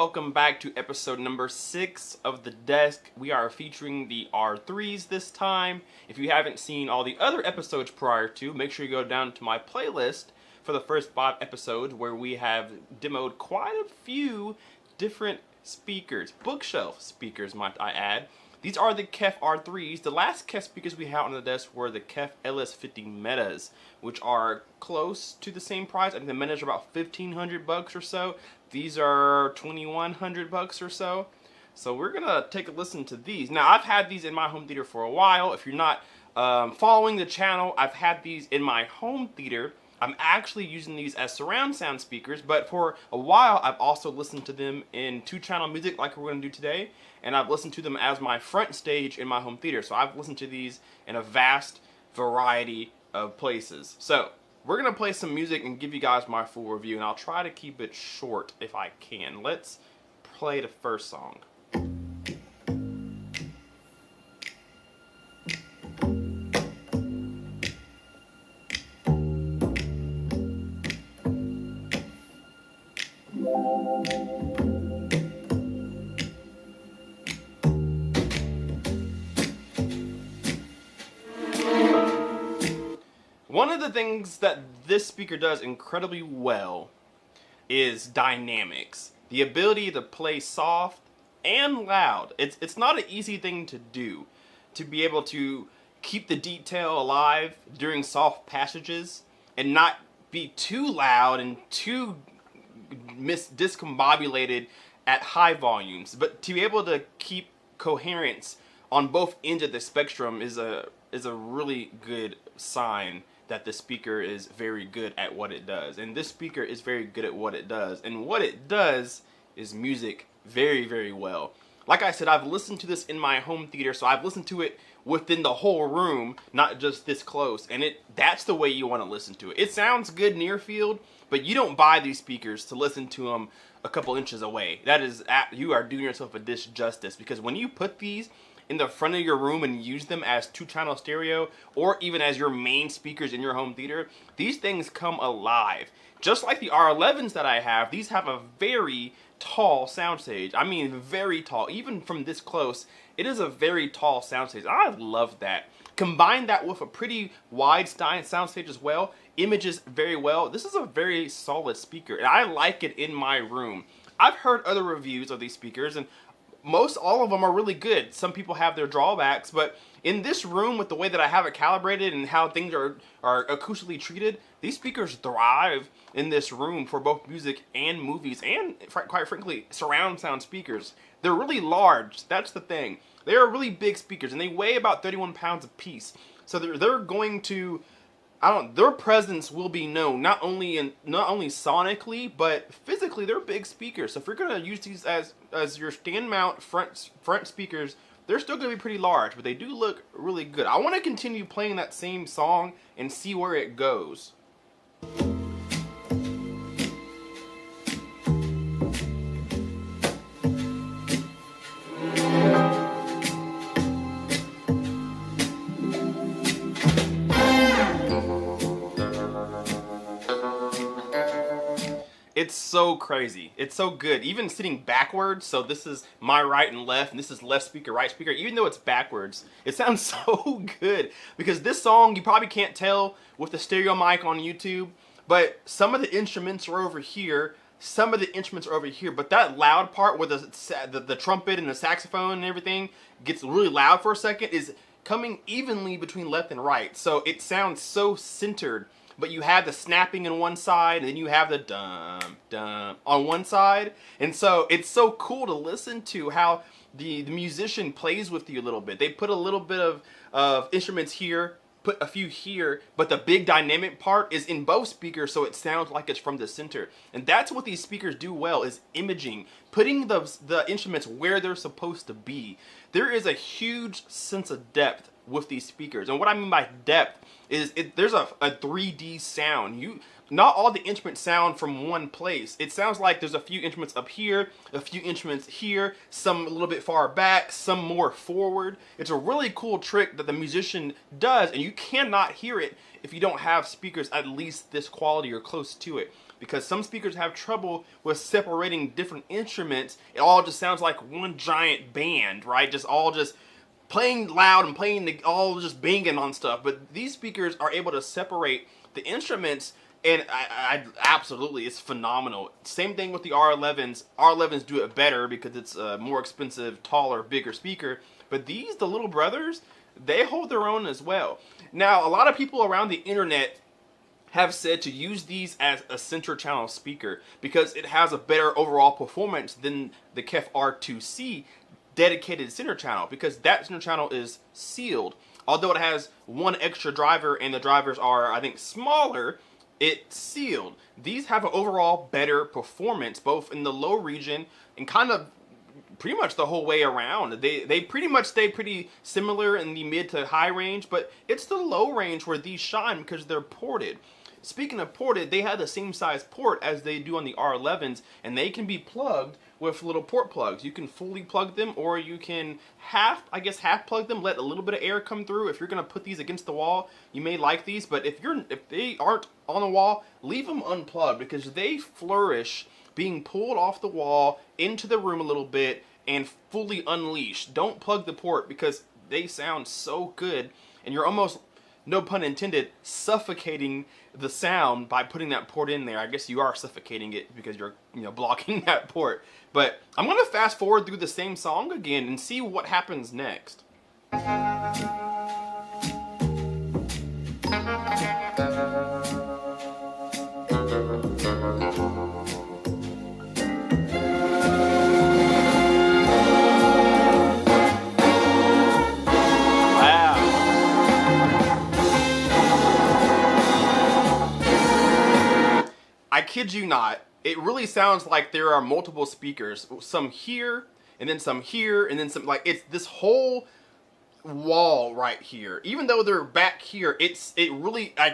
welcome back to episode number 6 of The Desk. We are featuring the R3s this time. If you haven't seen all the other episodes prior to, make sure you go down to my playlist for the first 5 episodes where we have demoed quite a few different speakers, bookshelf speakers might I add. These are the Kef R3s. The last Kef speakers we had on the desk were the Kef LS50 Metas, which are close to the same price. I think the Metas are about $1,500 or so. These are $2,100 or so. So we're gonna take a listen to these. Now I've had these in my home theater for a while. If you're not following the channel, I've had these in my home theater. I'm actually using these as surround sound speakers, but for a while I've also listened to them in 2-channel music like we're going to do today, and I've listened to them as my front stage in my home theater. So I've listened to these in a vast variety of places. So we're going to play some music and give you guys my full review, and I'll try to keep it short if I can. Let's play the first song. One of the things that this speaker does incredibly well is dynamics. The ability to play soft and loud. It's not an easy thing to do, to be able to keep the detail alive during soft passages and not be too loud and too discombobulated at high volumes, but to be able to keep coherence on both ends of the spectrum is a really good sign that the speaker is very good at what it does. And this speaker is very good at what it does. And what it does is music very, very well. Like I said, I've listened to this in my home theater, so I've listened to it within the whole room, not just this close. And that's the way you want to listen to it. It sounds good near field, but you don't buy these speakers to listen to them a couple inches away. You are doing yourself a disjustice, because when you put these in the front of your room and use them as 2-channel stereo or even as your main speakers in your home theater, these things come alive. Just like the R11s that I have, these have a very tall soundstage. I mean, very tall. Even from this close, it is a very tall soundstage. I love that. Combine that with a pretty wide soundstage as well, images very well. This is a very solid speaker, and I like it in my room. I've heard other reviews of these speakers, and all of them are really good. Some people have their drawbacks, but in this room, with the way that I have it calibrated and how things are acoustically treated, these speakers thrive in this room for both music and movies, and quite frankly, surround sound speakers. They're really large. That's the thing. They are really big speakers, and they weigh about 31 pounds a piece. So they're going to, their presence will be known not only sonically, but physically. They're big speakers. So if you're gonna use these as your stand mount front speakers, they're still gonna be pretty large, but they do look really good. I want to continue playing that same song and see where it goes. It's so crazy. It's so good. Even sitting backwards, so this is my right and left, and this is left speaker, right speaker, even though it's backwards, it sounds so good. Because this song, you probably can't tell with the stereo mic on YouTube, but some of the instruments are over here, some of the instruments are over here, but that loud part where the trumpet and the saxophone and everything gets really loud for a second is coming evenly between left and right. So it sounds so centered. But you have the snapping on one side, and then you have the dum dum on one side, and so it's so cool to listen to how the musician plays with you a little bit. They put a little bit of instruments here, put a few here, but the big dynamic part is in both speakers, so it sounds like it's from the center. And that's what these speakers do well, is imaging, putting the instruments where they're supposed to be. There is a huge sense of depth with these speakers, and what I mean by depth is there's a 3D sound. Not all the instruments sound from one place. It sounds like there's a few instruments up here, a few instruments here, some a little bit far back, some more forward. It's a really cool trick that the musician does, and you cannot hear it if you don't have speakers at least this quality or close to it. because some speakers have trouble with separating different instruments. It all just sounds like one giant band, right? Just all just playing loud and playing all just banging on stuff. But these speakers are able to separate the instruments, and I absolutely, it's phenomenal. Same thing with the R11s. R11s do it better because it's a more expensive, taller, bigger speaker. But these, the little brothers, they hold their own as well. Now, a lot of people around the internet have said to use these as a center channel speaker because it has a better overall performance than the Kef R3 dedicated center channel, because that center channel is sealed. Although it has one extra driver and the drivers are, I think, smaller, it's sealed. These have an overall better performance, both in the low region and kind of pretty much the whole way around. They pretty much stay pretty similar in the mid to high range, but it's the low range where these shine because they're ported. Speaking of ported, they have the same size port as they do on the R11s, and they can be plugged with little port plugs. You can fully plug them, or you can half plug them, let a little bit of air come through. If you're gonna put these against the wall, you may like these, but if they aren't on the wall, leave them unplugged because they flourish being pulled off the wall into the room a little bit and fully unleashed. Don't plug the port because they sound so good, and you're almost, no pun intended, suffocating the sound by putting that port in there. I guess you are suffocating it because you're, blocking that port. But I'm gonna fast forward through the same song again and see what happens next. I kid you not, it really sounds like there are multiple speakers. Some here, and then some here, and then some, like, it's this whole wall right here. Even though they're back here, it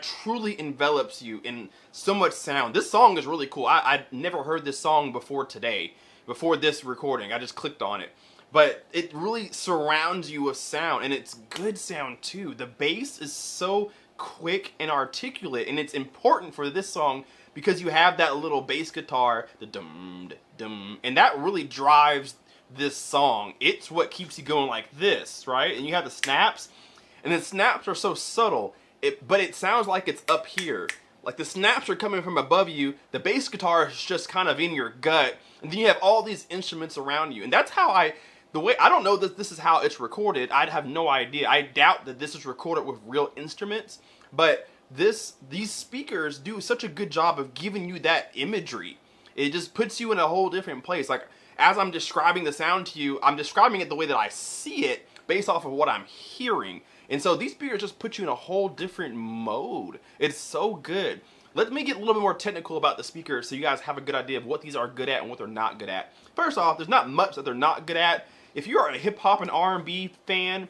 truly envelops you in so much sound. This song is really cool. I'd never heard this song before today, before this recording. I just clicked on it. But it really surrounds you with sound, and it's good sound too. The bass is so quick and articulate, and it's important for this song because you have that little bass guitar, the dum dum, and that really drives this song. It's what keeps you going like this, right? And you have the snaps, and the snaps are so subtle, but it sounds like it's up here. Like the snaps are coming from above you, the bass guitar is just kind of in your gut, and then you have all these instruments around you. And that's how I don't know that this is how it's recorded. I'd have no idea. I doubt that this is recorded with real instruments, but these speakers do such a good job of giving you that imagery. It just puts you in a whole different place. Like, as I'm describing the sound to you, I'm describing it the way that I see it based off of what I'm hearing. And so these speakers just put you in a whole different mode. It's so good. Let me get a little bit more technical about the speakers so you guys have a good idea of what these are good at and what they're not good at. First off, there's not much that they're not good at. If you're a hip hop and R&B fan,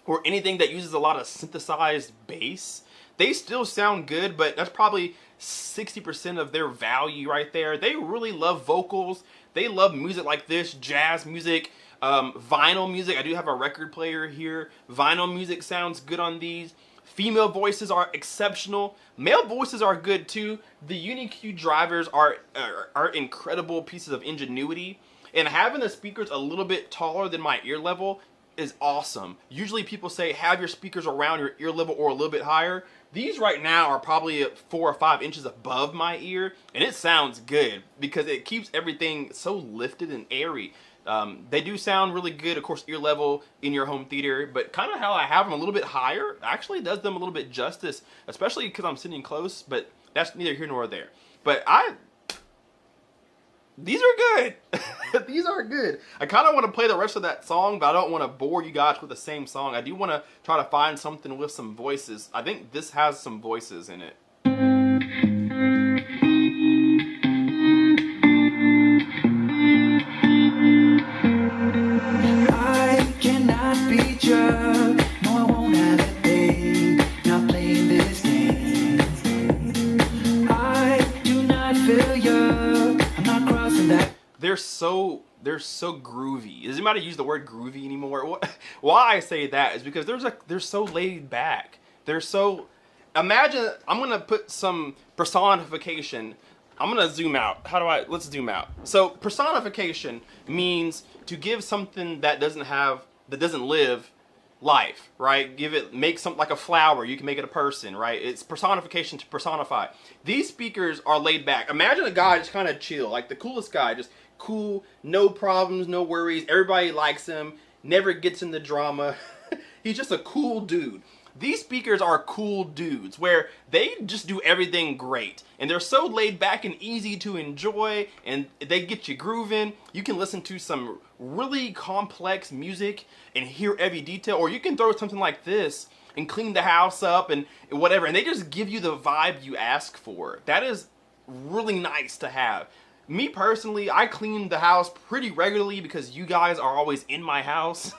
or anything that uses a lot of synthesized bass, they still sound good, but that's probably 60% of their value right there. They really love vocals. They love music like this, jazz music, vinyl music. I do have a record player here. Vinyl music sounds good on these. Female voices are exceptional. Male voices are good too. The UniQ drivers are incredible pieces of ingenuity. And having the speakers a little bit taller than my ear level is awesome. Usually people say have your speakers around your ear level or a little bit higher. These right now are probably 4 or 5 inches above my ear, and it sounds good because it keeps everything so lifted and airy. They do sound really good, of course, ear level in your home theater, but kind of how I have them a little bit higher actually does them a little bit justice, especially because I'm sitting close, but that's neither here nor there. But these are good. These are good. I kind of want to play the rest of that song, but I don't want to bore you guys with the same song. I do want to try to find something with some voices. I think this has some voices in it. I cannot be drugged. No, I won't have a day. Not playing this game. I do not feel you. I'm not crossing that. They're so groovy. Does anybody use the word groovy anymore? Why I say that is because they're so laid back. They're so, imagine, I'm gonna put some personification. I'm gonna zoom out. Let's zoom out. So personification means to give something that doesn't live life, right? Make something like a flower, you can make it a person, right? It's personification to personify. These speakers are laid back. Imagine a guy just kind of chill, like the coolest guy, just cool, no problems, no worries, everybody likes him, never gets into drama. He's just a cool dude. These speakers are cool dudes where they just do everything great and they're so laid back and easy to enjoy, and they get you grooving. You can listen to some really complex music and hear every detail, or you can throw something like this and clean the house up and whatever, and they just give you the vibe you ask for. That is really nice to have. Me personally, I clean the house pretty regularly because you guys are always in my house.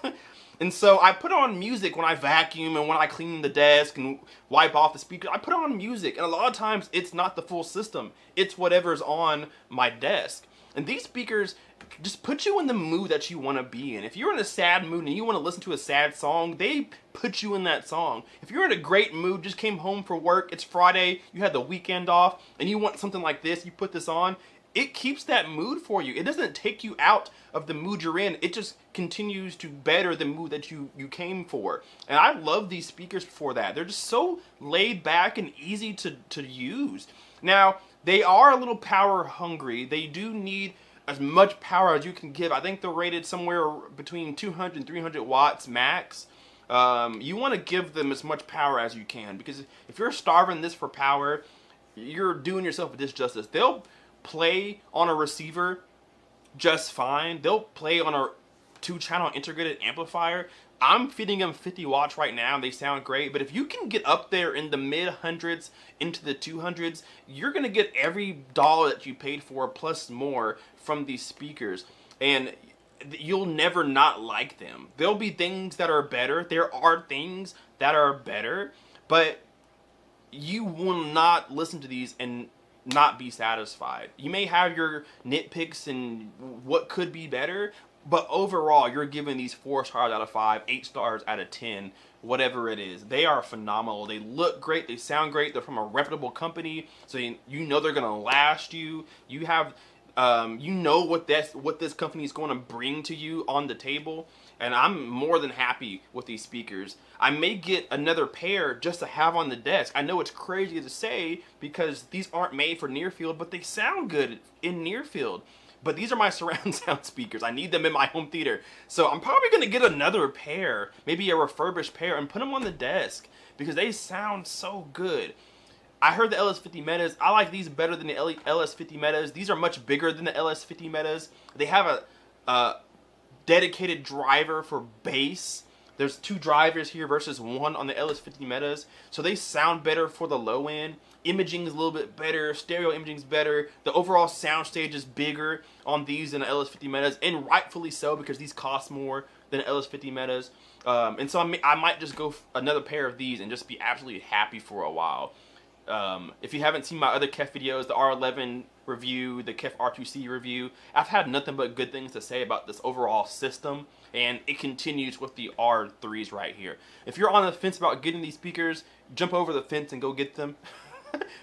And so I put on music when I vacuum and when I clean the desk and wipe off the speaker. I put on music, and a lot of times it's not the full system. It's whatever's on my desk. And these speakers just put you in the mood that you want to be in. If you're in a sad mood and you want to listen to a sad song, they put you in that song. If you're in a great mood, just came home from work, it's Friday, you had the weekend off, and you want something like this, you put this on, it keeps that mood for you. It doesn't take you out of the mood you're in. It just continues to better the mood that you came for. And I love these speakers for that. They're just so laid back and easy to use. Now, they are a little power hungry. They do need as much power as you can give. I think they're rated somewhere between 200 and 300 watts max. You want to give them as much power as you can, because if you're starving this for power, you're doing yourself a disjustice. They'll play on a receiver just fine. They'll play on a 2-channel integrated amplifier. I'm feeding them 50 watts right now. They sound great, but if you can get up there in the mid hundreds into the 200s, you're gonna get every dollar that you paid for plus more from these speakers, and you'll never not like them. There'll be things that are better. There are things that are better, but you will not listen to these and not be satisfied. You may have your nitpicks and what could be better, but overall you're giving these 4 stars out of 5, 8 stars out of 10, whatever it is. They are phenomenal. They look great, they sound great, they're from a reputable company, so you know they're gonna last you. You have you know what this company is going to bring to you on the table, and I'm more than happy with these speakers. I may get another pair just to have on the desk. I know it's crazy to say because these aren't made for near field, but they sound good in near field. But these are my surround sound speakers. I need them in my home theater. So I'm probably going to get another pair, maybe a refurbished pair, and put them on the desk because they sound so good. I heard the LS50 Metas. I like these better than the LS50 Metas. These are much bigger than the LS50 Metas. They have a dedicated driver for bass. There's 2 drivers here versus 1 on the LS50 Metas. So they sound better for the low end. Imaging is a little bit better. Stereo imaging is better. The overall soundstage is bigger on these than the LS50 Metas, and rightfully so because these cost more than LS50 Metas. And so I might just go another pair of these and just be absolutely happy for a while. If you haven't seen my other Kef videos, the R11 review, the Kef R3C review, I've had nothing but good things to say about this overall system, and it continues with the R3s right here. If you're on the fence about getting these speakers, jump over the fence and go get them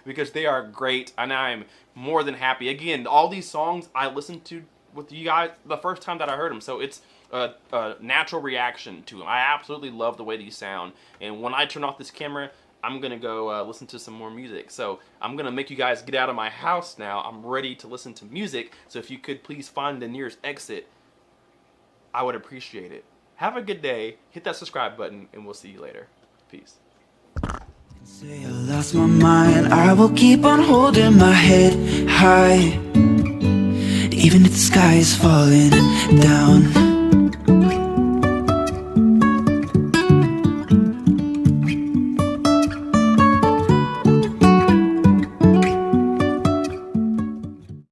because they are great, and I'm more than happy. Again, all these songs I listened to with you guys the first time that I heard them, so it's a natural reaction to them. I absolutely love the way these sound, and when I turn off this camera, I'm gonna go listen to some more music. So I'm gonna make you guys get out of my house now. I'm ready to listen to music. So if you could please find the nearest exit, I would appreciate it. Have a good day. Hit that subscribe button, and we'll see you later. Peace. Say I lost my mind. I will keep on holding my head high, even if the sky is falling down.